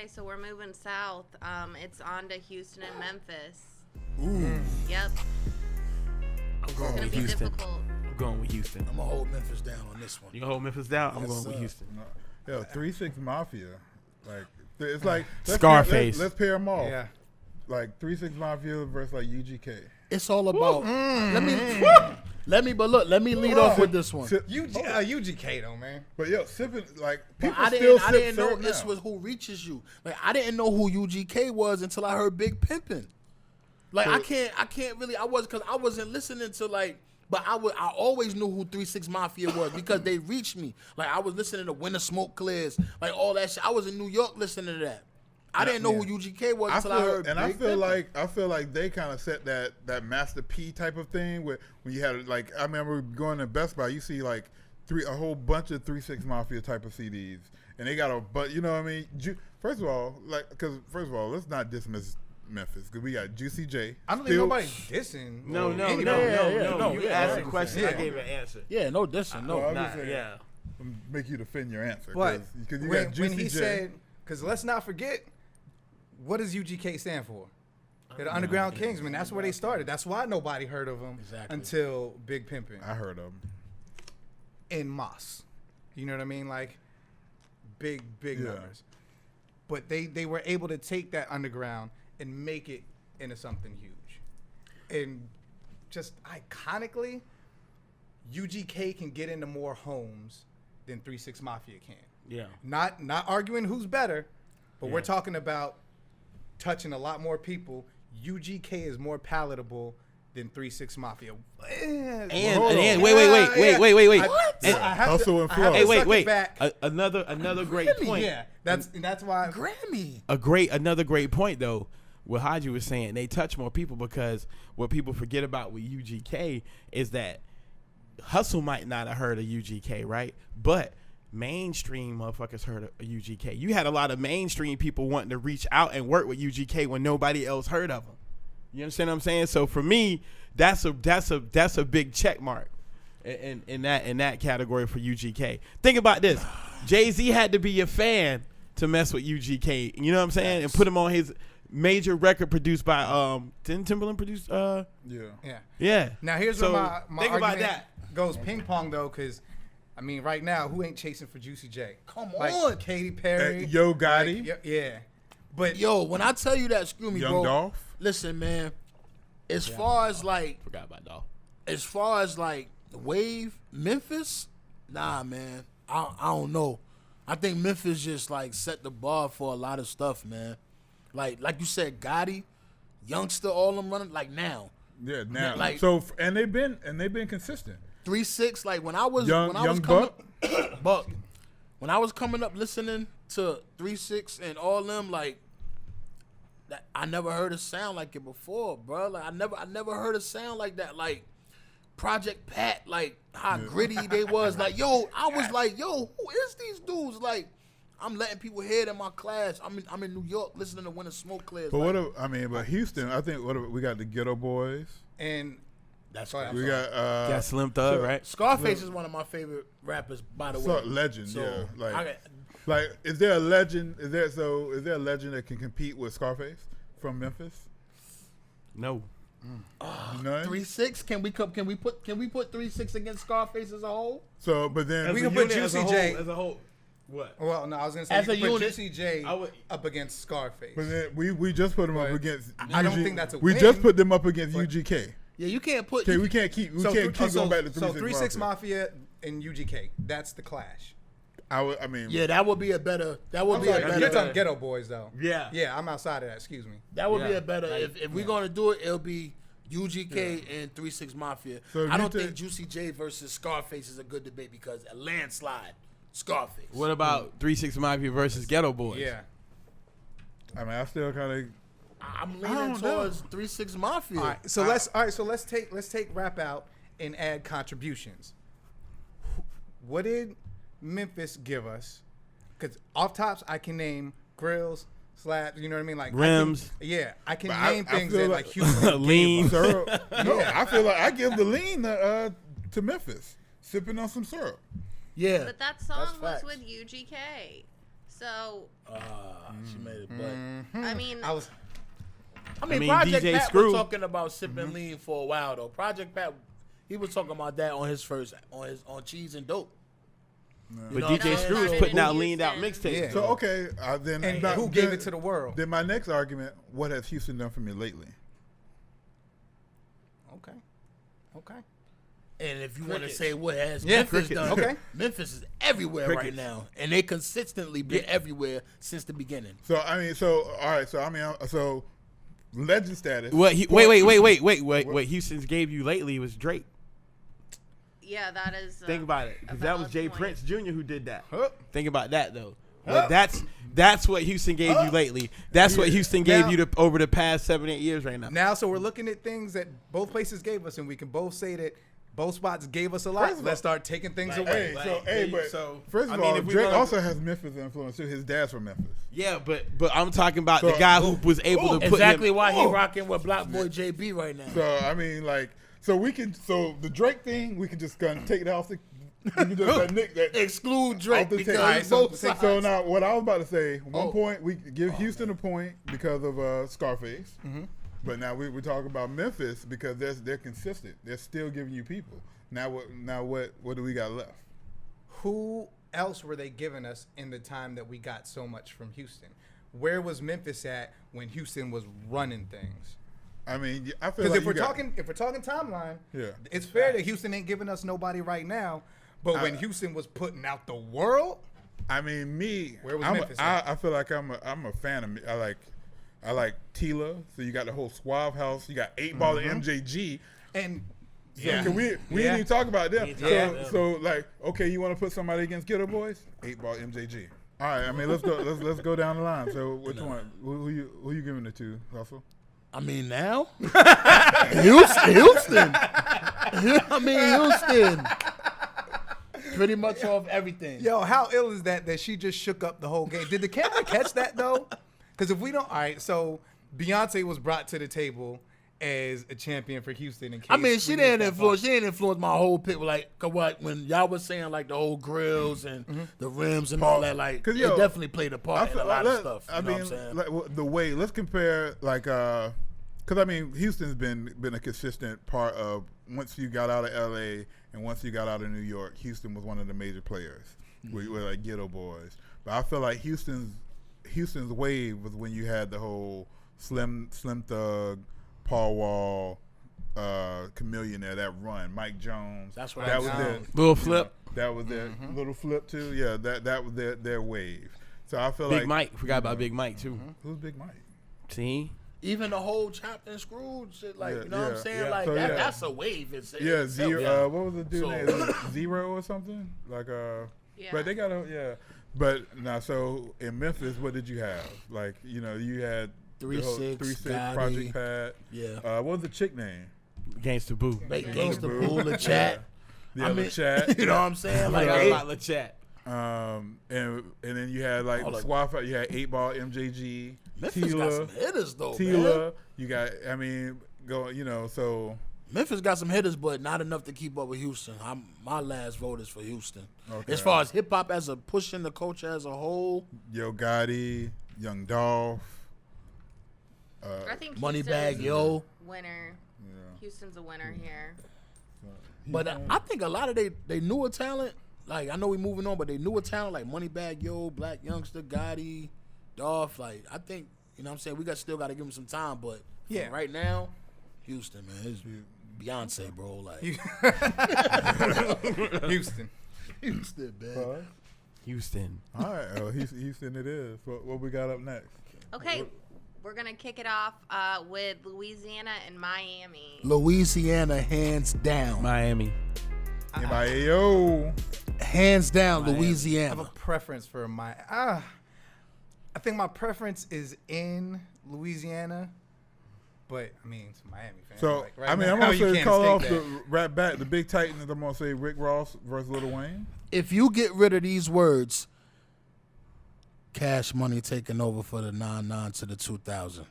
so we're moving south. It's on to Houston and Memphis. Ooh. Yep. I'm going It's with gonna be Houston. difficult. I'm going with Houston. I'm gonna hold Memphis down on this one. You gonna hold Memphis down? I'm Yes, going with sir. Houston. No. Yo, 3-6 Mafia. Like it's like Scarface. Let's pair them off. Yeah. Like 3-6 Mafia versus like UGK. It's all about. Let me lead off with this one. UGK though, man. But yo, sipping like But people I still didn't know syrup this now. was who reaches you. Like I didn't know who UGK was until I heard Big Pimpin'. Like I can't really. I wasn't listening to like. But I always knew who 3-6 Mafia was because they reached me. Like I was listening to When the Smoke Clears, like all that shit. I was in New York listening to that. I didn't know who UGK was until I heard. And Big Pimpin'. I feel like they kind of set that Master P type of thing where when you had like I remember going to Best Buy, you see like a whole bunch of 3-6 Mafia type of CDs, and they got you know what I mean. First of all, let's not dismiss Memphis because we got Juicy J. I don't think nobody's dissing. No. You asked a question. I gave an answer. Yeah, no dissing, no. I'm just saying, Yeah. make you defend your answer. But because you when, got Juicy when he J. said, because let's not forget, what does UGK stand for? They're the Underground Kingsmen. That's where they started. That's why nobody heard of them until Big Pimpin' I heard of him. and Moss. You know what I mean? Like big numbers. But they were able to take that underground and make it into something huge. And just iconically, UGK can get into more homes than 3-6 Mafia can. Yeah. Not arguing who's better, but we're talking about touching a lot more people. UGK is more palatable than 3-6 Mafia. And wait. Hustle and flow. Hey, wait. Another great point. Yeah, that's why Grammy. Another great point though. What Haji was saying, they touch more people because what people forget about with UGK is that Hustle might not have heard of UGK, right? But mainstream motherfuckers heard of UGK. You had a lot of mainstream people wanting to reach out and work with UGK when nobody else heard of them. You understand what I'm saying? So for me, that's a big check mark in that category for UGK. Think about this: Jay-Z had to be a fan to mess with UGK. You know what I'm saying? And put him on his major record produced by didn't Timberland produce? Yeah. Now here's So, where my think about argument that. goes ping pong though, because I mean right now who ain't chasing for Juicy J? Come Like on. Katy Perry, Yo Gotti, yeah. But Yo, when I tell you that, screw me, Young bro. Dolph. Listen, man. As far as like Forgot about Dolph. Wave, Memphis, nah, man. I don't know. I think Memphis just like set the bar for a lot of stuff, man. Like you said, Gotti, Youngster, all them running like now. Yeah, now. Like- And they've been consistent. 3-6, like when I was Young coming Buck. When I was coming up listening to 3-6 and all them, like that, I never heard a sound like it before, bro. Like I never heard a sound like that. Like Project Pat, like how gritty they was. Like I was like, who is these dudes? Like I'm letting people hear it in my class. I'm in New York listening to When the Smoke Clears. But like, but Houston, I think we got the Ghetto Boys. and that's Go ahead, We got Slim Thug, right? Scarface is one of my favorite rappers, by the way. legend, So, yeah. Like, is there a legend? Is there a legend that can compete with Scarface from Memphis? No. None. 3-6. Can we put 3-6 against Scarface as a whole? So, but then We can put Juicy J. as a whole. What? Well, no, I was gonna say As you a can put unit, Juicy J I would- up against Scarface. but then we just put them up But against. I don't think that's a We win. just put them up against UGK. Yeah, you can't put. Okay, we can't keep going back to 3-6 So 3-6 Mafia. Mafia and UGK. That's the clash. I mean, Yeah, that would be a better. That would I'm be sorry, a you're better. talking Ghetto Boys though. Yeah. Yeah, I'm outside of that. Excuse me. That would be Yeah. a better. Like, If we're gonna do it, it'll be UGK and 3-6 Mafia. So if I you don't take- think Juicy J versus Scarface is a good debate because a landslide, Scarface. What about 3-6 Mafia versus Ghetto Boys? Yeah. I mean, I still kind of. I'm I leaning don't know. towards 3-6 Mafia. All right. So let's take rap out and add contributions. What did Memphis give us? Because off tops, I can name grills, slaps. You know what I mean? Like Rims. I can But I name things feel that like- like Houston. Lean. Syrup. No, I feel like I give the lean to Memphis, sipping on some syrup. Yeah. But that song was facts. with UGK. So, She made it, but I mean, I was. I mean, mean, Project DJ Pat Screw. was talking about sipping lean for a while though. Project Pat, he was talking about that on his first on Cheese and Dope. But know what DJ I'm Screw is saying? putting out Houston. leaned out mixtapes. Yeah. So okay, then And now- who gave then- it to the world? Then my next argument: what has Houston done for me lately? Okay. And if you want to Crickets. say what has Yeah, Memphis crickets. done, Okay. Memphis is everywhere right Crickets. now, and they consistently been everywhere since the beginning. So I mean, so all right, so I mean, so legend status. What? What Houston's gave you lately was Drake. yeah, that is. Think about it, because that was valid Jay point. Prince Jr. who did that. Huh. Think about that though. But that's what Houston gave you lately. That's what Houston gave Now- you over the past 7-8 years right now. Now, so we're looking at things that both places gave us, and we can both say that both spots gave us a lot. First of Let's all- start taking things Like, away. Hey, but so, first I of mean, all, if we Drake wanna- also has Memphis influence too. His dad's from Memphis. Yeah, but I'm talking about So- the guy who was able to put Exactly him. why he rocking with Block Boy JB right now. So I mean, like, so the Drake thing, we can just kind of take it off the. We can just nick that. Exclude Drake Off the because tape. Alright, so- both sides. So now, what I was about to say, one Oh. point we give Houston a point because of Scarface, Mm-hmm. but now we're talking about Memphis because they're consistent. They're still giving you people. Now what do we got left? Who else were they giving us in the time that we got so much from Houston? Where was Memphis at when Houston was running things? I mean, I feel Because like if we're talking timeline, Yeah. it's fair that Houston ain't giving us nobody right now. But when Houston was putting out the world, I mean, Where was I'm Memphis a, at? I feel like I'm a fan of. I like Tila. So you got the whole Suave House. You got 8 Ball and MJG. and So yeah, can we Yeah. didn't even talk about them. Yeah. So like, okay, you want to put somebody against Ghetto Boys? 8 Ball MJG. All right, I mean, let's go. Let's go down the line. So which one? Who you giving it to, Hustle? I mean, now Houston. I mean, Houston. Pretty much off everything. Yo, how ill is that she just shook up the whole game? Did the camera catch that though? Because if we don't, all right. So Beyonce was brought to the table as a champion for Houston. In case I mean, she we didn't missed that influence. part. She didn't influence my whole pick. Like, 'cause what when y'all was saying like the whole grills and the rims and all that, like, 'Cause, it yo, definitely played a part in a lot of stuff. I You know mean, what I'm saying? like, the way let's compare like because I mean Houston's been a consistent part of once you got out of LA and once you got out of New York, Houston was one of the major players with like Ghetto Boys. But I feel like Houston's wave was when you had the whole Slim Thug, Paul Wall, Chameleon there, that run, Mike Jones. That's what that I was found. their Little Flip, that was their little flip too. Yeah, that was their wave. So I feel Big like Mike. Forgot about Big Mike too. Who's Big Mike? See, Even the whole chopped and screwed shit, like, Yeah, you know what I'm yeah, saying? yeah. Like, So, yeah. that's a wave. It's Yeah, itself. Zero. Yeah. What was the dude So- name? Is it Zero or something? Like Yeah. But they got But now, so in Memphis, what did you have? Like, you had 3-6, 3-6 Gotti. Project Pad. Yeah. What was the chick name? Gangsta Boo. Make Gangsta Boo. Bull the chat. The I other mean, chat. you know what I'm saying? Like, Forgot they- about the chat. And then you had like All of- Swap. You had 8 Ball, MJG, Memphis got some Tila, hitters though, man. Tila. You got. I mean, so. Memphis got some hitters, but not enough to keep up with Houston. My last vote is for Houston. Okay. As far as hip hop as a pushing the culture as a whole, Yo Gotti, Young Dolph. I think Moneybag Houston's Yo. winner. Houston's a winner here. But I think a lot of they newer talent, like I know we moving on, but they newer talent like Moneybag Yo, Black Youngster, Gotti, Dolph. Like I think you know what I'm saying we still got to give them some time, but Yeah. right now, Houston man, it's Beyonce, bro. Like Houston. Houston, man. Houston. All right, Houston it is. What we got up next? Okay, we're gonna kick it off with Louisiana and Miami. Louisiana, hands down, Miami. Anybody? Yo. hands down, I have Louisiana. a preference for I think my preference is in Louisiana, but I mean it's Miami fan. So Like, right I mean, now, I'm gonna you say can't call off mistake the rap back the big Titans. I'm gonna say Rick Ross versus Lil Wayne. If you get rid of these words, Cash Money taking over for the 99 to the 2000.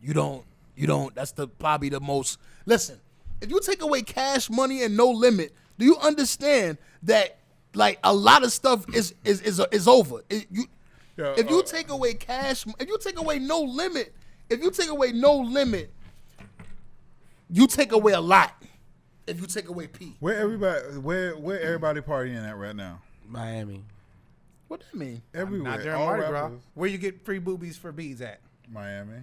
You don't. That's probably the most. Listen, if you take away Cash Money and No Limit, do you understand that like a lot of stuff is over? Yeah, if you take away Cash, if you take away No Limit, you take away a lot. If you take away P. where everybody partying at right now? Miami. What that mean? Everywhere. Not during All Mardi Gras. rappers. Where you get free boobies for beads at? Miami.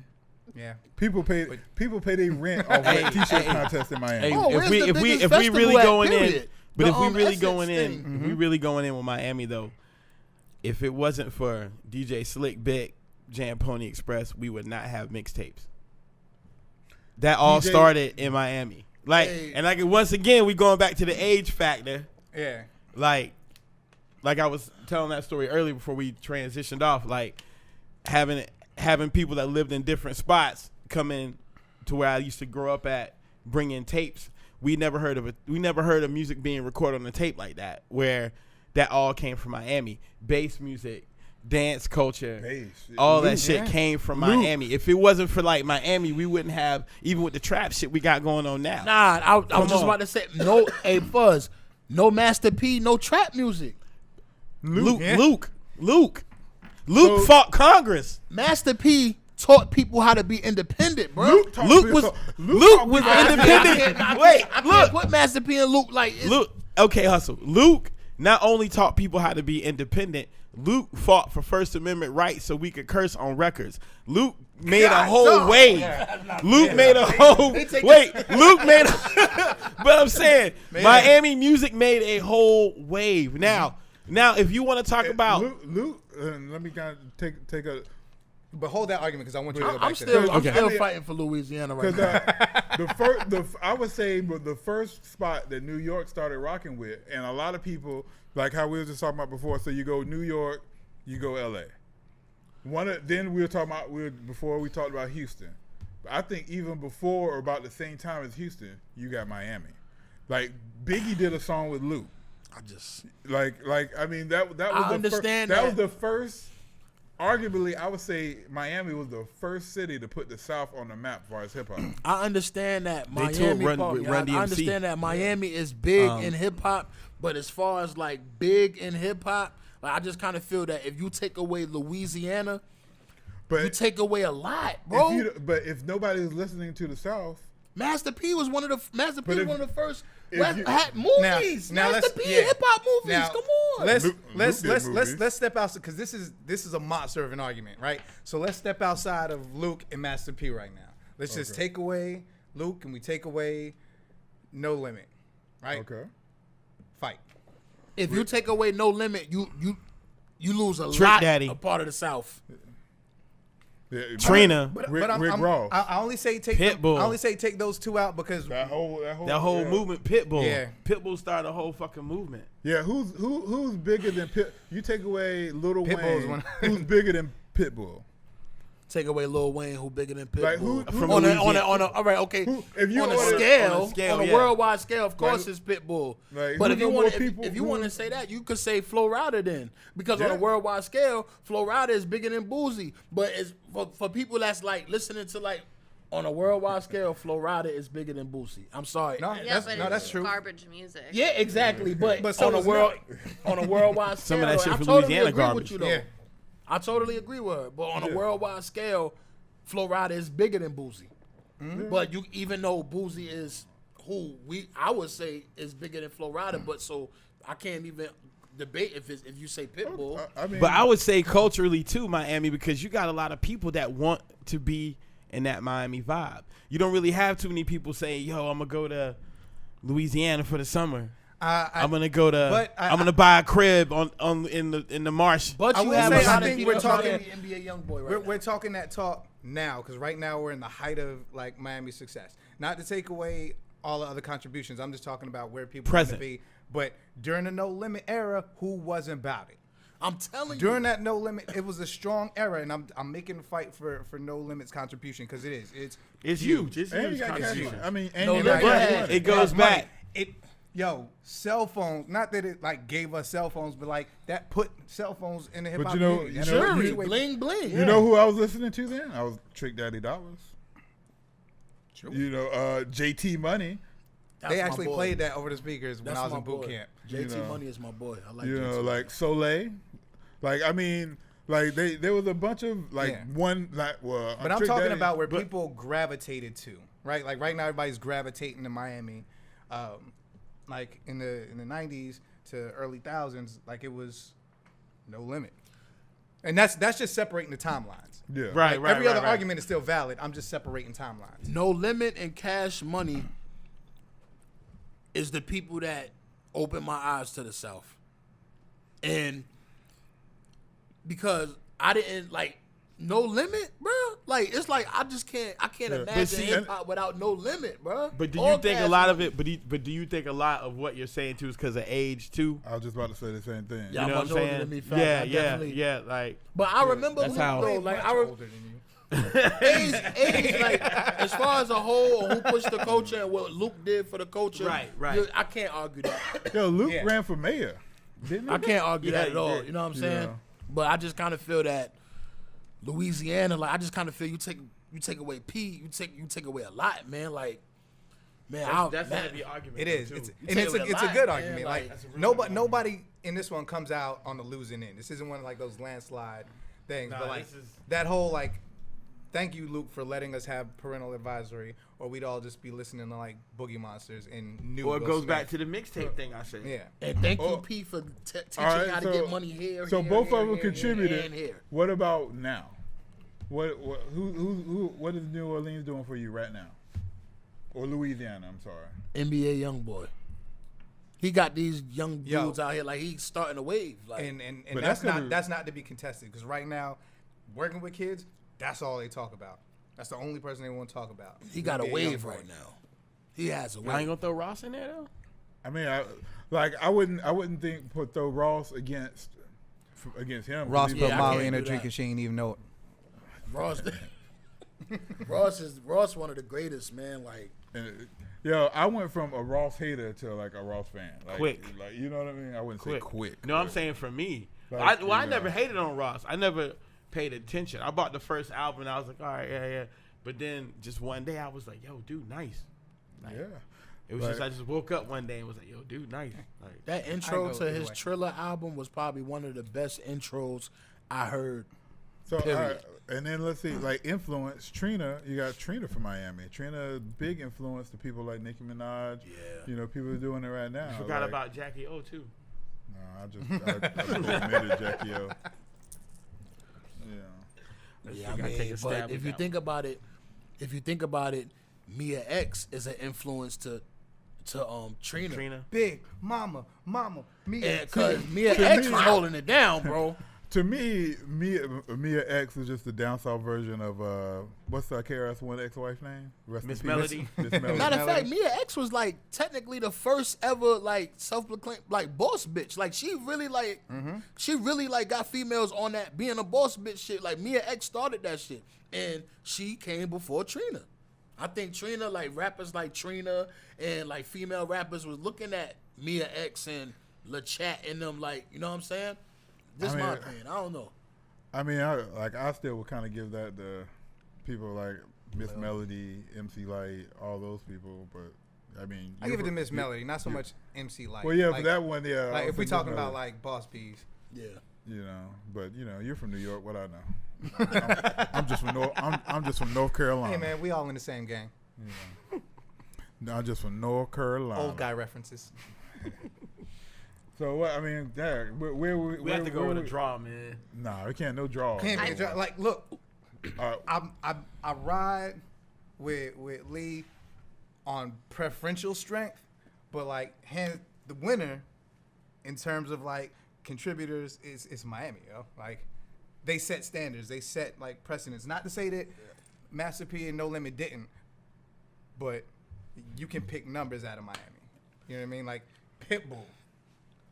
Yeah. People pay their rent off wet t-shirt contest in Miami. Hey, Oh, if where's we the if we biggest if we festival really at, going in, period? but The, if we really Essence going in, thing. if we really going in with Miami though, if it wasn't for DJ Slick Bick, Jam Pony Express, we would not have mixtapes. That all DJ started in Miami. Like, Hey. and like once again, we going back to the age factor. Yeah. Like I was telling that story earlier before we transitioned off. Like having people that lived in different spots come in to where I used to grow up at, bring in tapes. We never heard of music being recorded on a tape like that, where that all came from Miami. Bass music, dance culture, all that shit came from Miami. If it wasn't for like Miami, we wouldn't have, even with the trap shit we got going on now. Nah, I was just about to say no. Hey, Fuzz, no Master P, no trap music. Luke fought Congress. Master P taught people how to be independent, bro. Luke was independent. Wait, I can't look. put Master P and Luke like Luke, okay, Hustle. Luke not only taught people how to be independent, Luke fought for First Amendment rights so we could curse on records. Luke made a whole wave. Luke made a whole Luke made but I'm saying Miami music made a whole wave. Now if you want to talk about Luke, let me kind of take a. But hold that argument because I want you to go back I'm to still that. fighting for Louisiana right now. I would say the first spot that New York started rocking with, and a lot of people, like how we were just talking about before. So you go New York, you go L.A. Then we were talking about before we talked about Houston. But I think even before or about the same time as Houston, you got Miami. Like Biggie did a song with Luke. I just I mean that was I understand that. That was the first. Arguably, I would say Miami was the first city to put the South on the map as far as hip hop. I understand that They Miami. told Run I DMC. understand that Miami is big in hip hop, but as far as like big in hip hop, like I just kind of feel that if you take away Louisiana, you take away a lot, bro. But if nobody was listening to the South, Master P was one of the first had movies. Now Master P hip hop movies. Now, Come on. Let's step out because this is a monster of an argument, right? So let's step outside of Luke and Master P right now. Let's just take away Luke and we take away No Limit, right? okay. Fight. If you take away No Limit, you lose a Trick lot Daddy. of part of the South. Yeah, Trina, Rick Ross. I only say take Pitbull. I only say take those two out because that whole movement, Pitbull. Yeah. Pitbull started a whole fucking movement. Yeah, who's bigger than Pit? You take away Lil Pitbull's Wayne. one. Who's bigger than Pitbull? Take away Lil Wayne, who bigger than Pitbull. Like, who From on a Louisiana. all right, okay. If you on a order- scale, on a yeah. worldwide scale, of course Like- it's Pitbull. like, But who if you know want more people- if you who- want to say that, you could say Flo Rida then, because on a Yeah. worldwide scale, Flo Rida is bigger than Boozy. But it's for people that's like listening to like on a worldwide scale, Flo Rida is bigger than Boozy. I'm sorry. No, Yeah, but that's it's true. garbage music. Yeah, exactly. But so on a is worldwide scale, Some of that shit I from totally Louisiana agree garbage. with you though. Yeah. I totally agree with her. But on a worldwide scale, Flo Rida is bigger than Boozy. But you even though Boozy is who I would say is bigger than Flo Rida, but so I can't even debate if you say Pitbull. I mean, But I would say culturally too, Miami, because you got a lot of people that want to be in that Miami vibe. You don't really have too many people saying, "Yo, I'm gonna go to Louisiana for the summer. I'm gonna go to. I'm gonna buy a crib in the marsh." But I you will have say, a lot I of think people we're talking talking- NBA young boy right We're talking that talk now because right now we're in the height of like Miami's success. Not to take away all the other contributions. I'm just talking about where people want to Present. be. But during the No Limit era, who wasn't about it? I'm telling During you. that No Limit, it was a strong era, and I'm making a fight for No Limit's contribution because it is. It's huge. It's and you huge got cash contribution. money. I mean, and No you Limit got had- cash money. It goes back. Cell phones. Not that it like gave us cell phones, but like that put cell phones in the hip hop you know- community. you That know- put Jury, you away- bling bling. You know who I was listening to then? I was Trick Daddy Dollars. True. You know, JT Money. That's They my actually boy. played that over the speakers when That's I was my in boot boy. camp. JT You know. Money is my boy. I like You JT know, Money. like Soleil. Like, I mean, Like there was a bunch of one like well. But I'm talking about where people gravitated to, right? Like right now, everybody's gravitating to Miami. Like in the 90s to early thousands, like it was No Limit, and that's just separating the timelines. Yeah, Right, Like, every other argument is still valid. I'm just separating timelines. No Limit and Cash Money is the people that opened my eyes to the South. And because I didn't like No Limit, bro. Like it's like I can't imagine hip hop without No Limit, bro. But do you think a lot of it? But do you think a lot of what you're saying too is because of age too? I was just about to say the same thing. Yeah, You know much what I'm older saying? than me, fam. Yeah. Like, But I remember that's Luke, how- though. Like Much I older than you. age, like as far as a whole, who pushed the culture and what Luke did for the culture, Right. I can't argue that. Yo, Luke Yeah. ran for mayor, didn't he? I can't argue Yeah, that at he all. did. You know what I'm saying? Yeah. But I just kind of feel that Louisiana, like I just kind of feel you take away P, you take away a lot, man. Like, man, that's a heavy argument. It is. too. It's take a away a lot, good man. argument. Like, Like nobody in this one comes out on the losing end. This isn't one of like those landslide things. Nah, but like this is- that whole like, thank you, Luke, for letting us have parental advisory, or we'd all just be listening to like Boogie Monsters and new. Or it Will goes Smith. back to the mixtape thing I said. Yeah. and thank you Oh. P for teaching All right, how to get money here. So here, both here, of them here, contributed. and here. What about now? What is New Orleans doing for you right now? Or Louisiana? I'm sorry. NBA YoungBoy. He got these young Yo. dudes out here like he's starting a wave. Like, And But that's that's gonna- that's not to be contested because right now, working with kids, that's all they talk about. That's the only person they want to talk about. he got a NBA wave Youngboy. right now. He has a I ain't wave. gonna throw Ross in there though. I mean, I wouldn't think throw Ross against him. Ross He- put Yeah, I Molly can't in her do drink that. and she ain't even know it. Ross one of the greatest, man. Like, And, yo, I went from a Ross hater to like a Ross fan. Like, Quick. like you know what I mean? I wouldn't say quick. No, I'm but- saying for me. Like, I you never know. hated on Ross. I never paid attention. I bought the first album and I was like, all right, yeah. But then just one day I was like, yo, dude, nice. Like, Yeah. It was Like- just I just woke up one day and was like, yo, dude, nice. Like, that I intro go to either his way. Triller album was probably one of the best intros I heard. So, Period. all right, and then let's see, like influence. Trina, you got Trina from Miami. Trina, big influence to people like Nicki Minaj. Yeah. You know, people are doing it right now. I forgot like, about Jackie O too. No, I admitted Jackie O. Yeah. Yeah, I gotta mean, take a stab but with if you that think about it, Mia X is an influence to Trina. Trina. Big mama, me. Because Mia X was holding it down, bro. To me, Mia X is just the down south version of what's the KRS-One ex-wife name? Rest in Miss peace. Melody. Miss Melody. Matter of fact, Melody. Mia X was like technically the first ever like self-proclaimed like boss bitch. Like she really like got females on that being a boss bitch shit. Like Mia X started that shit, and she came before Trina. I think Trina, like rappers like Trina and like female rappers was looking at Mia X and LaChat and them like, you know what I'm saying? This I my mean, opinion. I don't know. I mean, I still would kind of give that to people like Miss Melody, MC Light, all those people. But I mean, I give it to Miss Melody, not so much MC Light. Well, yeah, like, for that one, yeah. like I if we think talking Miss about Melody. like Boss Bees, Yeah. You know, but you know, you're from New York. What I know. I'm just from North. I'm just from North Carolina. hey man, we all in the same gang. No, I'm just from North Carolina. Old guy references. So what? I mean, Derek, where We have to go with a draw, man. Nah, we can't. No draw. Can't be like look. Uh, I ride with Lee on preferential strength, but like the winner in terms of like contributors is Miami, yo. Like they set standards, they set like precedents. Not to say that Master P and No Limit didn't, but you can pick numbers out of Miami. You know what I mean? Like Pitbull.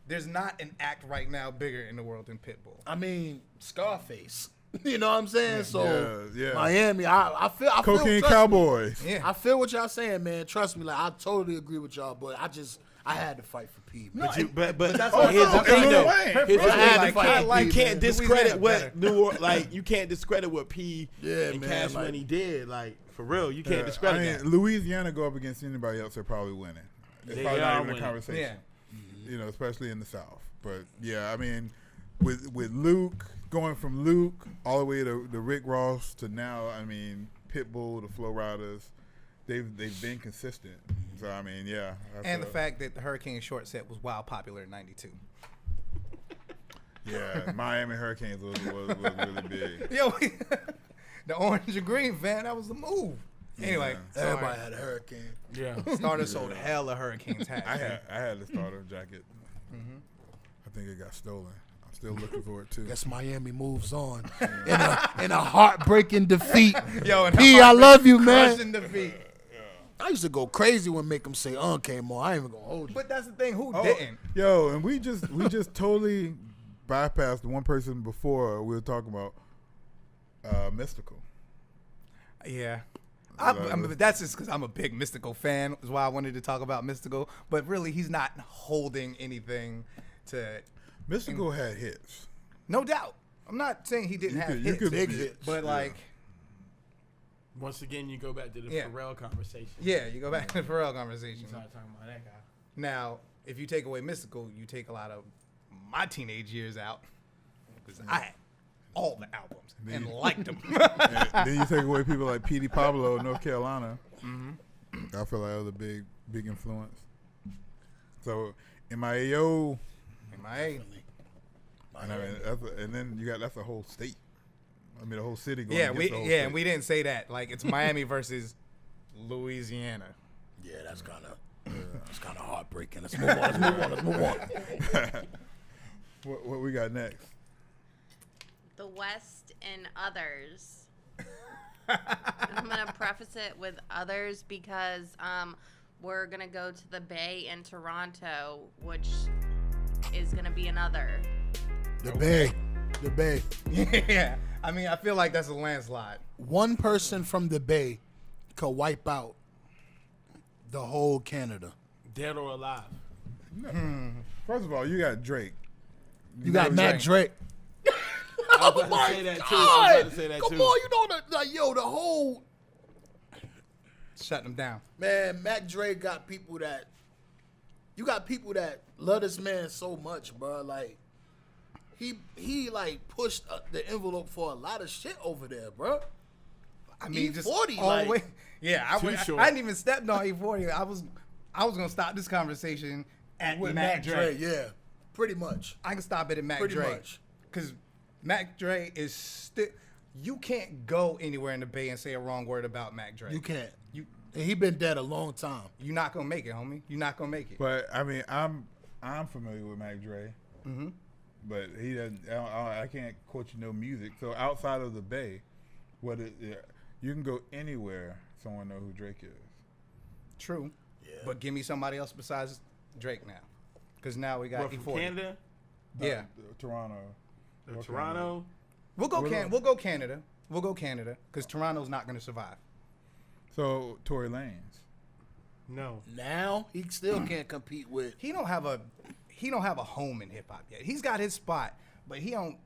There's not an act right now bigger in the world than Pitbull. I mean, Scarface. You know what I'm saying? So Yeah, yeah. Miami, I feel Cocaine trust me. Cowboys. Yeah. I feel what y'all saying, man. Trust me, like I totally agree with y'all, but I had to fight for P. Man. But that's here's what- the that's thing what- though. Wayne. Here's the I had to thing, fight for you P, can't man. discredit Louisiana what better. New Orleans, like you can't discredit what P Yeah, and man, Cash like- Money did. Like for real, you can't Yeah, discredit I mean, that. Louisiana go up against anybody else, they're probably winning. It's They probably are not even winning. a conversation. Yeah. You know, especially in the South. But yeah, I mean, with Luke, going from Luke all the way to Rick Ross to now, I mean, Pitbull, the Flow Riders, they've been consistent. So I mean, yeah. And the fact that the Hurricane short set was wild popular in '92. Yeah, Miami Hurricanes was really big. Yo, the orange and green fan, that was the move. Anyway, sorry. Everybody had a hurricane. Yeah. Starter sold hella Hurricanes hats. I had the starter jacket. I think it got stolen. I'm still looking for it too. Guess Miami moves on in a heartbreaking defeat. Yo, P, I love you, man. Crushing defeat. I used to go crazy when Make 'Em Say came on. I ain't even gonna hold you. But that's the thing, who didn't? Yo, and we just totally bypassed the one person before we were talking about Mystical. Yeah. But that's just because I'm a big Mystical fan, is why I wanted to talk about Mystical. But really, he's not holding anything to. Mystical had hits. No doubt. I'm not saying he didn't have hits, big hits. but like. Once again, you go back to the Yeah. Pharrell conversation. Yeah, you go back to the Pharrell conversation. You start talking about that guy. Now, if you take away Mystical, you take a lot of my teenage years out. Because I had all the albums and liked them. And then you take away people like P.D. Pablo, North Carolina. I feel like that was a big influence. So MIAO, MIA. and then you got that's a whole state. I mean, the whole city going. Yeah, against the whole and state. we didn't say that. Like, it's Miami versus Louisiana. Yeah, that's kind of heartbreaking. Let's move on. What we got next? The West and others. I'm going to preface it with others because we're going to go to the Bay in Toronto, which is going to be another. The Bay. Yeah. I mean, I feel like that's a landslide. One person from the Bay could wipe out the whole Canada. Dead or alive. First of all, you got Drake. You got Mac Drake. I was about to say that too. Come on, you know the whole Shut them down. man. Mac Drake got people that love this man so much, bro. Like he like pushed the envelope for a lot of shit over there, bro. I mean, just E40, all like, the way. Yeah, I short. hadn't even stepped on E40. I was gonna stop this conversation at with Mac Drake. yeah, pretty much. I can stop it at Mac Pretty Drake. much. Because Mac Dre is still. You can't go anywhere in the Bay and say a wrong word about Mac Dre. You can't. You And he been dead a long time. you're not gonna make it, homie. You're not gonna make it. But I mean, I'm familiar with Mac Dre. But he doesn't. I can't quote you no music. So outside of the Bay, you can go anywhere. Someone know who Drake is. True. Yeah. But give me somebody else besides Drake now. Because now we got What, E40. from Canada? Yeah. Toronto. Or Toronto? We'll go Canada. We'll go Canada. Because Toronto's not gonna survive. So Tory Lanez. No. Now he still can't compete with. He don't have a home in hip hop yet. He's got his spot, but he ain't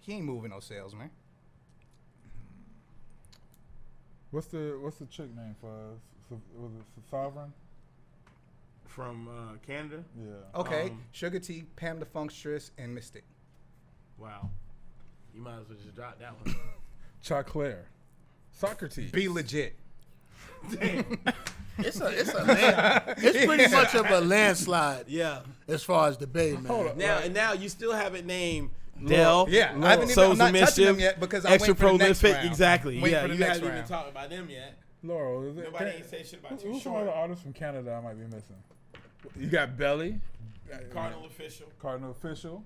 moving no sales, man. What's the chick name for us? Was it Sovereign? From Canada? Yeah. Okay, Sugar T, Pam the Funkstress, and Mystic. Wow. You might as well just drop that one. Choclair. Socrates. Be legit. It's pretty much of a landslide. Yeah. As far as the Bay, man. Now you still haven't named Dell. Yeah, I haven't even, Souls I'm not of touching them Mischief, yet because I'm Extra waiting for the next Prolific. round. Exactly. Waiting Yeah, for the you next haven't even round. talked about them yet. Laurel, is it? Nobody ain't say shit about Too Who's some other Short. artists from Canada I might be missing? You got Belly. Cardinal Official. Cardinal Official.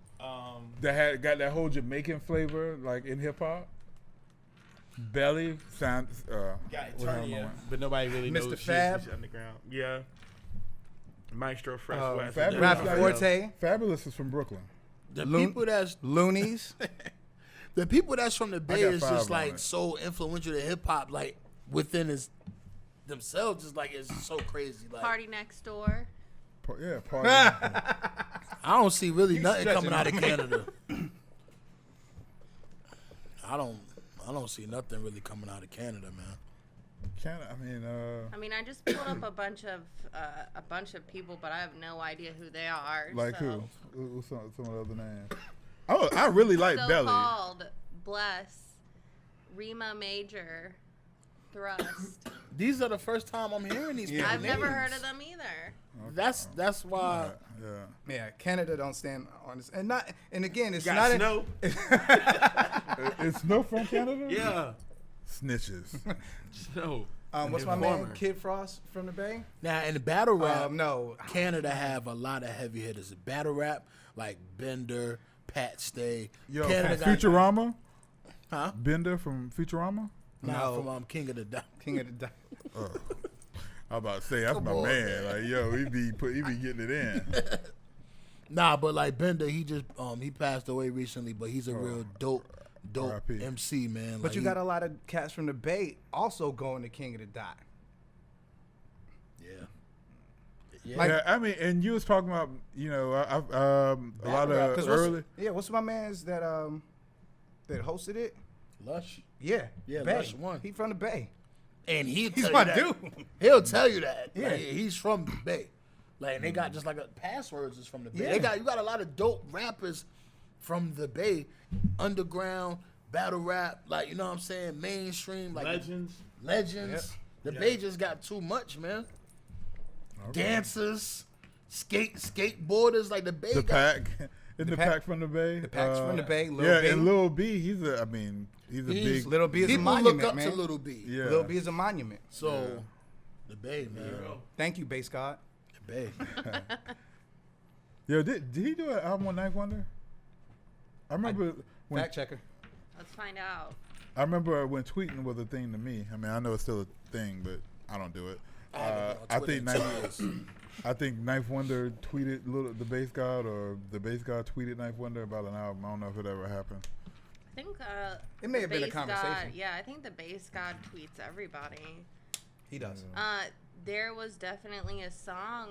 That got that whole Jamaican flavor like in hip hop. Belly sounds. Got Eternia, but nobody really knows. Mr. She's Fab. underground. Yeah. Maestro Fresh West. Fabulous. Rapper Forte, Fabulous is from Brooklyn. The people that's Loonies. from the Bay got is 5 just on like it. so influential to hip hop, like within themselves. Just like it's so crazy. Like Party Next Door. Yeah, party. I don't see really nothing stretching coming out of me. Canada. I don't see nothing really coming out of Canada, man. Canada. I mean, I just pulled up a bunch of people, but I have no idea who they are. Like so. who? Who's some of the other names? Oh, I really like So Belly. called Bless, Rima Major, Thrust. These are the first time I'm hearing these. Yeah. I've never names. heard of them either. That's why. Yeah. Yeah, Canada don't stand on this, and again, it's Got not snow. Is Snow from Canada? Yeah. Snitches. Snow. What's my man, Informer. Kid Frost from the Bay? Now in the battle rap, No, Canada have a lot of heavy hitters. The battle rap like Bender, Pat Stay. Yo, Canada from Futurama? Huh? Bender from Futurama? Nah, No. from King of the Dot. King of the Dot. I was about to say, that's Come my on, man. Like, yo, he be getting it in. Nah, but like Bender, he just he passed away recently, but he's a real dope R.I.P. MC, man. But Like, you got a lot of cats from the Bay also going to King of the Dot. yeah. Like- Yeah, I mean, and you was talking about, you know, a lot rap, of 'cause early. what's my man's that hosted it? Lush, Yeah, Yeah, Bay. Lush won. He from the Bay. and He's tell my you that. dude. He'll tell you that. Yeah. Like, he's from the Bay. Like, and they got just like passwords is from the Bay. Yeah. You got a lot of dope rappers from the Bay, underground battle rap. Like, you know what I'm saying, mainstream. Like Legends. legends. The Yeah. Bay just got too much, man. Dancers, skateboarders. Like the Bay. The got, Pack. Is the Pack- Pack from the Bay? the Pack's from the Bay, Lil yeah, B. and Lil B, he's a big. Little B is a People monument, look up man. to Little B. Yeah. Lil B is a monument. So, the Bay, man. Thank you, Bass God. The Bay. Yo, did he do an album on Ninth Wonder? I remember when Fact checker. Let's find out. I remember when tweeting was a thing to me. I mean, I know it's still a thing, but I don't do it. I haven't been on I Twitter think in 2 Ninth, years. I think Ninth Wonder tweeted the Bass God, or the Bass God tweeted Ninth Wonder about an album. I don't know if it ever happened. I think It may have been a Bass God- conversation. yeah, I think the Bass God tweets everybody. He does. There was definitely a song.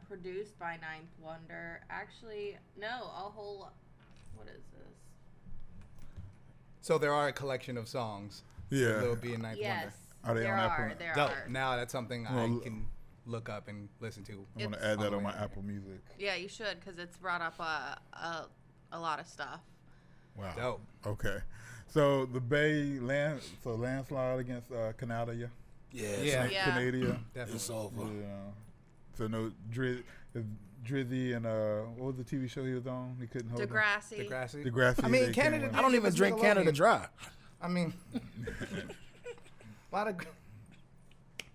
Produced by Ninth Wonder. Actually, no, a whole. What is this? So there are a collection of songs. Yeah. Lil B and Ninth Yes, Are they there on are. Apple? There Wonder. are. Dope. Now that's something Well, I can look up and listen to. I want It's to add that on the on my way. Apple Music. Yeah, you should, because it's brought up a lot of stuff. Wow. Dope. Okay. So the Bay landslide against Canada, Yeah. Yeah. It's, Yeah. Canada. Definitely. it's over. Yeah. So no Drizzy and what was the TV show he was on? He couldn't hold him? Degrassi. Degrassi. Degrassi. I mean, they Canada. came I don't even was drink Canada Nickelodeon. Dry. I mean, a lot of.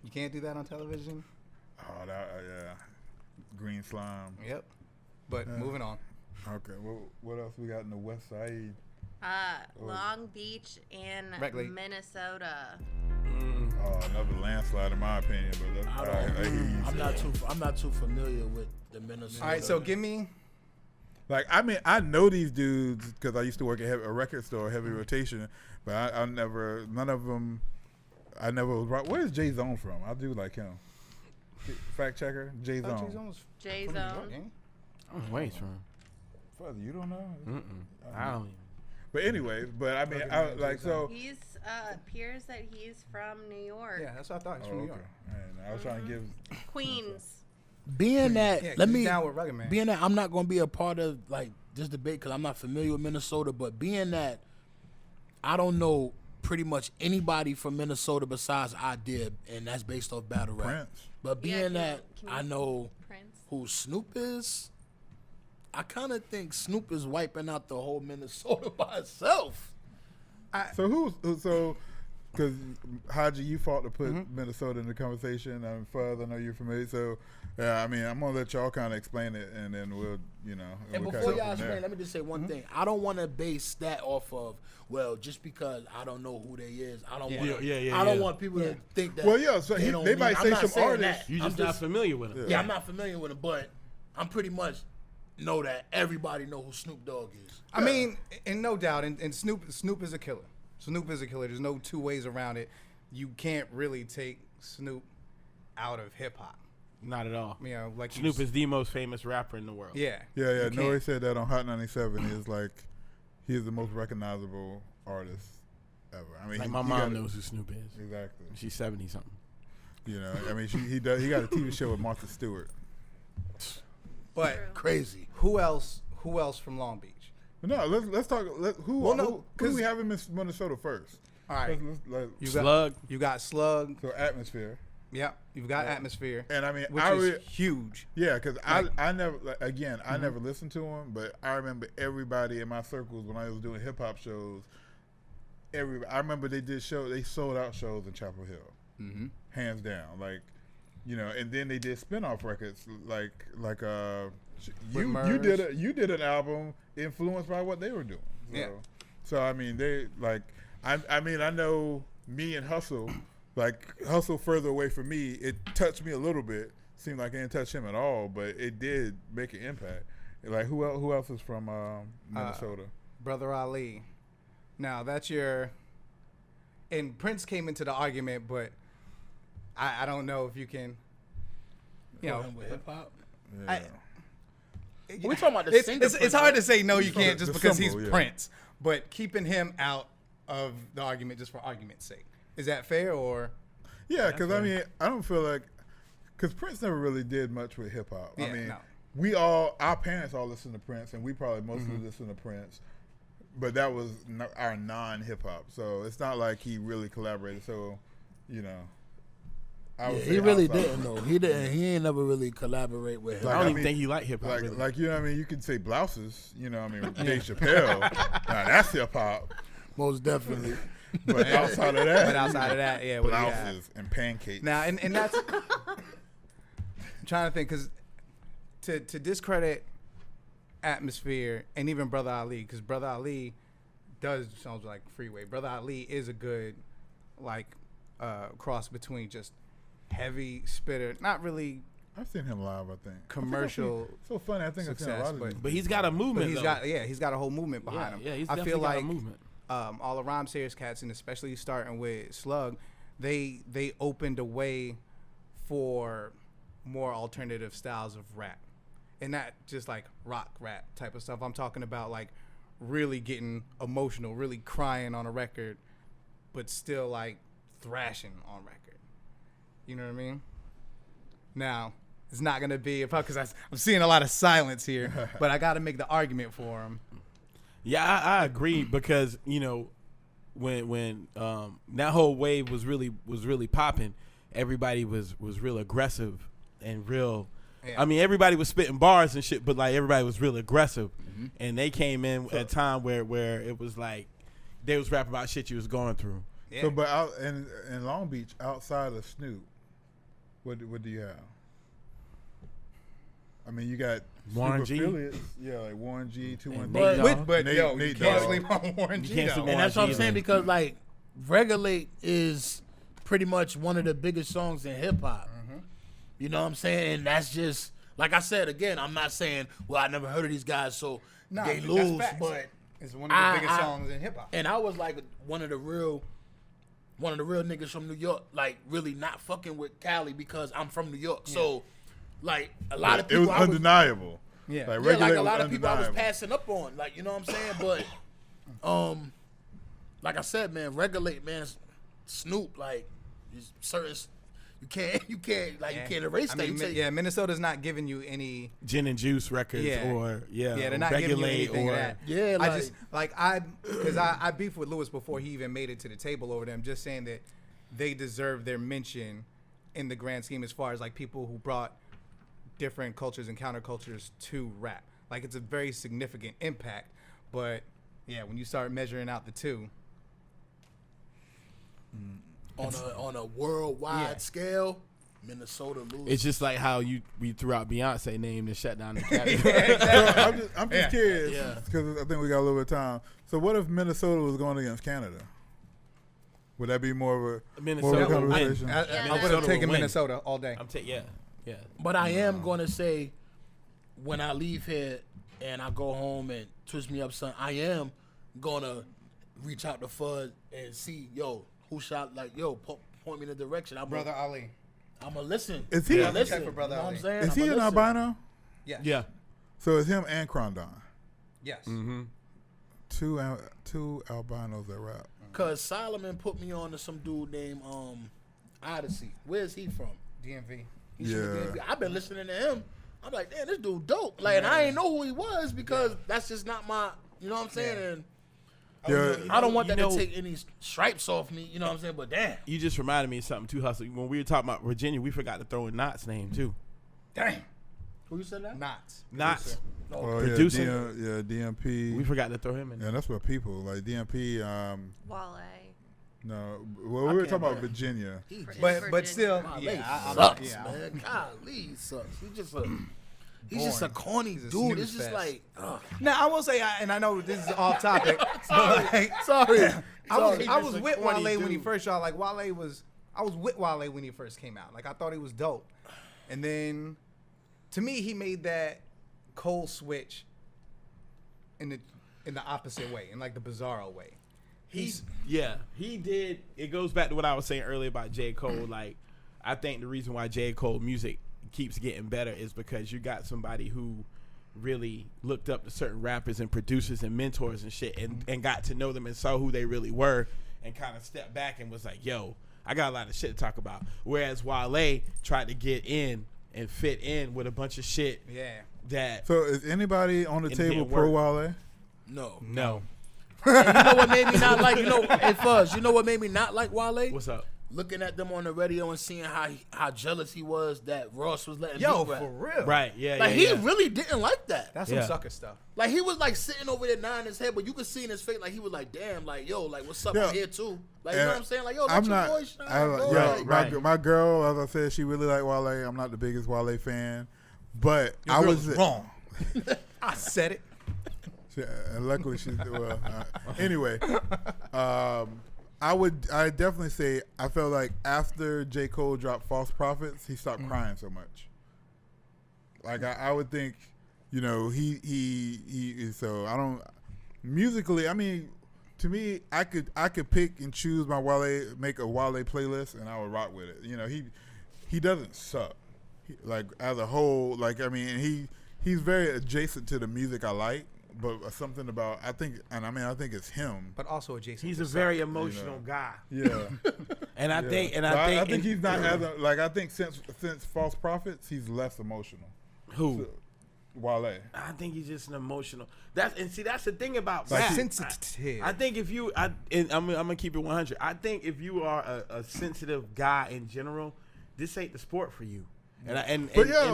You can't do that on television. Oh, yeah. Green slime. Yep. But moving on. Okay. What else we got in the West Side? Long Beach and Red Lake. Minnesota. Oh, another landslide in my opinion. But I hear you. I'm not too familiar with the Minnesota. All right, so give me. Like, I mean, I know these dudes because I used to work at a record store, heavy rotation, but I never, none of them, I never was right. Where's Jay Zone from? I do like him. Fact checker, Jay Oh, Zone. Jay-Z was J from New York, Zone. ain't he? I'm waiting for him. Fuzz, you don't know? I don't even. But anyways, but I mean, I, like, so. He's appears that he's from New York. Yeah, that's what I thought. He's Oh, from New okay. York. And I was trying to give. Queens. being that, Yeah, let he's me down with Rugged Man. being that I'm not going to be a part of like this debate because I'm not familiar with Minnesota, but being that I don't know pretty much anybody from Minnesota besides I did, and that's based off battle rap. Prince. But Yeah, being can that you I know Prince. who Snoop is, I kind of think Snoop is wiping out the whole Minnesota by itself. So because Haji, you fought to put Minnesota in the conversation. And Fuzz, I know you're familiar. So, yeah, I mean, I'm gonna let y'all kind of explain it, and then we'll, And we'll before kinda y'all go from there. explain, let me just say one thing. I don't want to base that off of, well, just because I don't know who they is, I don't want. I don't want people to think that. Well, yeah, so they, don't they mean- might I'm say not some saying artists. that. You I'm just not familiar with him. Yeah, I'm not familiar with him, but I'm pretty much know that everybody know who Snoop Dogg is. I mean, and no doubt, and Snoop is a killer. Snoop is a killer. There's no two ways around it. You can't really take Snoop out of hip hop. Not at all. You know, like Snoop is the most famous rapper in the world. Yeah. Yeah, You Nori can't- said that on Hot 97. He's like, he's the most recognizable artist ever. I mean, Like he my got mom it. knows who Snoop is. Exactly. She's 70 something. I mean, he got a TV show with Martha Stewart. But Crazy. who else who else from Long Beach? No, let's talk. Who Well, no, who 'cause- do we have in Minnesota first? All right. You got Slug. You got Slug. So Atmosphere. Yep. You've got Atmosphere. And I mean, which is huge. Yeah, because Like- I never, I never listened to him, but I remember everybody in my circles when I was doing hip hop shows. I remember they sold out shows in Chapel Hill, hands down. Like, and then they did spinoff records, like you did an album influenced by what they were doing. So, Yeah. So I mean, they like, I mean, I know me and Hustle. Like, Hustle further away from me, it touched me a little bit. Seemed like it didn't touch him at all, but it did make an impact. Like, who else is from Minnesota? Brother Ali. Now, that's your... And Prince came into the argument, but I don't know if you can... with hip hop. Yeah. We talking about the singer It's Prince, hard right? to say no, you can't just the because symbol, he's yeah. Prince. But keeping him out of the argument just for argument's sake. Is that fair or... Yeah, because I mean, I don't feel like... Because Prince never really did much with hip-hop. Yeah, I mean, no. our parents all listened to Prince, and we probably mostly listened to Prince. But that was our non-hip-hop. So it's not like he really collaborated. So, I would say He really outside- didn't though. He didn't. He ain't never really collaborate with him. Like, I don't I even mean, think he liked hip hop. Like, really. like, I mean, you could say blouses, I mean, Dave Chappelle. Now, that's hip-hop. Most definitely. But outside of that, But outside of that, yeah. What do you have? blouses and pancakes. Now, and that's... I'm trying to think, because to discredit Atmosphere and even Brother Ali, because Brother Ali sounds like Freeway. Brother Ali is a good, cross between just heavy spitter, not really I've seen him live, I think. commercial... So funny. I think I've seen a success, lot of these. but he's got a movement. But though. he's got a whole movement behind him. Yeah, he's I definitely feel got like a movement. all the Rhyme Sayers cats, and especially starting with Slug, they opened a way for more alternative styles of rap, and not just like rock rap type of stuff. I'm talking about like really getting emotional, really crying on a record, but still like thrashing on record. You know what I mean? Now, it's not gonna be because I'm seeing a lot of silence here, but I got to make the argument for him. Yeah, I agree because when that whole wave was really popping, everybody was real aggressive and real. Yeah. I mean, everybody was spitting bars and shit, but like everybody was real aggressive, and they came in at a time where it was like they was rapping about shit you was going through. Yeah. So, but out in Long Beach, outside of Snoop, what do you have? I mean, you got Warren Snoop G. affiliates, yeah, like Warren G, 212. Nate Dogg. But Nate- yo, you Nate can't Dogg. sleep on Warren You G. can't though. sleep And that's what I'm Warren G saying either. because like Regulate is pretty much one of the biggest songs in hip hop. You know what I'm saying? And that's just like I said again. I'm not saying I never heard of these guys, so Nah, they that's lose. facts. But It's one of the biggest songs in hip hop. and I was like one of the real niggas from New York, like really not fucking with Cali because I'm from New York. So like a lot of It people was undeniable. Yeah. Like, yeah, like Regulate a lot was of people I was undeniable. passing up on, like you know what I'm saying. But like I said, man, Regulate, man, Snoop, like there's certain you can't you can't erase I that. mean, You take- yeah, Minnesota's not giving you any. Gin and Juice records or they're not giving you Regulate anything or of that. Yeah, I like- just because I beefed with Lewis before he even made it to the table over them, just saying that they deserve their mention in the grand scheme as far as like people who brought different cultures and countercultures to rap. Like it's a very significant impact, but yeah, when you start measuring out the two, on a worldwide Yeah. scale, Minnesota loses. it's just like how we threw out Beyonce name and shut down the category. So I'm just Yeah. curious Yeah. because I think we got a little bit of time. So what if Minnesota was going against Canada? Would that be more of a Minnesota will win. conversation? I would have Minnesota taken will win. Minnesota all day. Yeah. But I am gonna say, when I leave here and I go home and twist me up, son, I am gonna reach out to Fuzz and see, who shot point me in the direction. I'm Brother Ali. I'm gonna listen. Is he- I'ma listen. Check for Brother You know what Ali. I'm saying? Is he I'ma an listen. albino? Yes. Yeah. So it's him and Crondon. Yes. Mm-hmm. Two albinos that rap. Cause Solomon put me on to some dude named Odyssey. Where's he from? DMV. He's from the Yeah. DMV. I've been listening to him I'm like, damn, this dude dope. Like, and I ain't know who he was because that's just not my, you know what I'm saying? Yeah. And Yeah. I don't want You that know- to take any stripes off me, you know what I'm saying? But damn. You just reminded me of something too, Hustle. When we were talking about Virginia, we forgot to throw in Knott's name too. Damn. Who you said that? Knots. Knott's. Oh, Producer. DMP. We forgot to throw him in. Yeah, that's what people like. DMP. Wale. No, well, we were talking about Virginia. He just But still, Wale yeah, sucks, yeah. man. Golly, he sucks. He's just a Boring. corny He's a dude. snooze It's just fest. like, ugh. Now I will say, and I know this is off topic. Sorry. but, like, Sorry. I was Just a with corny Wale when he dude. first shot. Like I was with Wale when he first came out. Like I thought he was dope, and then to me he made that cold switch in the opposite way, in like the bizarro way. He did. It goes back to what I was saying earlier about J. Cole. Like, I think the reason why J. Cole music keeps getting better is because you got somebody who really looked up to certain rappers and producers and mentors and shit and got to know them and saw who they really were and kind of stepped back and was like, yo, I got a lot of shit to talk about. Whereas Wale tried to get in and fit in with a bunch of shit Yeah. that So is anybody on the It table didn't pro No. work. Wale? no. And you know what made me not like, hey Fuzz, you know what made me not like Wale? What's up? Looking at them on the radio and seeing how jealous he was that Ross was letting Yo, me rap. for real. Right, yeah, Like yeah, he yeah. really didn't like that. That's some Yeah. sucker stuff. Like he was like sitting over there nodding his head, but you could see in his face like he was like, damn, like yo, like what's up? Yeah. I'm here too. Like you know what I'm saying? Like yo, let I'm your not. voice shine, I, bro. yeah, Like, Right. my girl, as I said, she really liked Wale. I'm not the biggest Wale fan, but Your I girl was wrong. I said it. And luckily she's well. Anyway, I definitely say I felt like after J. Cole dropped False Prophets, he stopped crying so much. Like I would think, you know, he so I don't musically. I mean, to me, I could pick and choose my Wale, make a Wale playlist, and I would rock with it. You know, he doesn't suck. Like as a whole, like I mean, he's very adjacent to the music I like. But something about I think it's him. But also adjacent. He's to a very emotional guy. Yeah, And I think I think he's not as like I think since False Prophets he's less emotional. who? Wale. I think he's just an emotional. That's the thing about Like rap. sensitive. I think if you, I'm gonna keep it 100. I think if you are a sensitive guy in general, this ain't the sport for you. And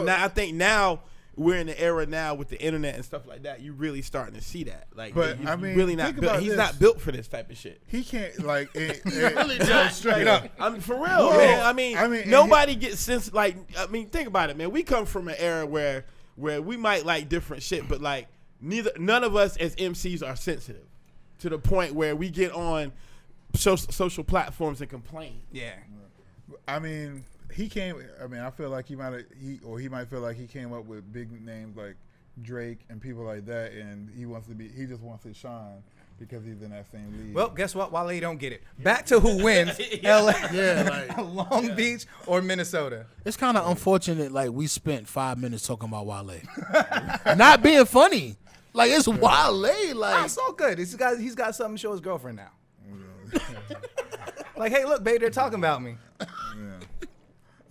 now, I think now we're in the era now with the internet and stuff like that. You really starting to see that. Like, But, you I mean, really not think built. about He's this. not built for this type of shit. He can't like really not. Straight up. I'm for real, Well, man. I mean, and nobody gets sense. Like, I mean, think about it, man. We come from an era where we might like different shit, but like none of us as MCs are sensitive to the point where we get on social platforms and complain. Yeah. I mean, he came. I mean, I feel like he might feel like he came up with big names like Drake and people like that, and he just wants to shine because he's in that same league. Well, guess what? Wale don't get it. Back to who wins, Yeah. LA, Yeah, like Long Beach, or Minnesota. it's kind of unfortunate. Like we spent 5 minutes talking about Wale, not being funny. Like it's Wale. Ah, Like it's all good. He's got something to show his girlfriend now. Like, hey, look, babe, they're talking about me. yeah.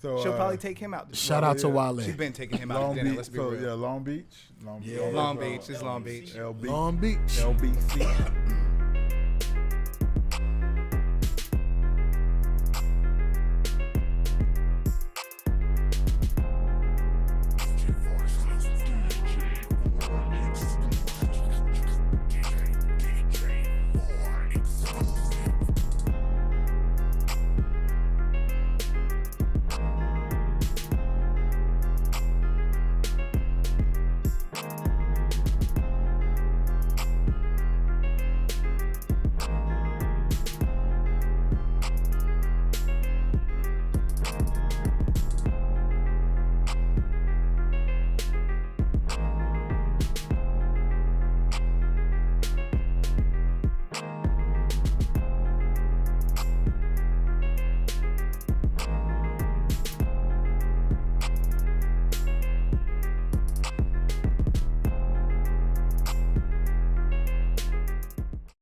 So She'll probably take him out. shout out to Wale. She's been taking him out Long to dinner. Beach. Let's be So real. yeah, Long Beach. Long Beach. It's Long Beach. LB, Long Beach. LBC.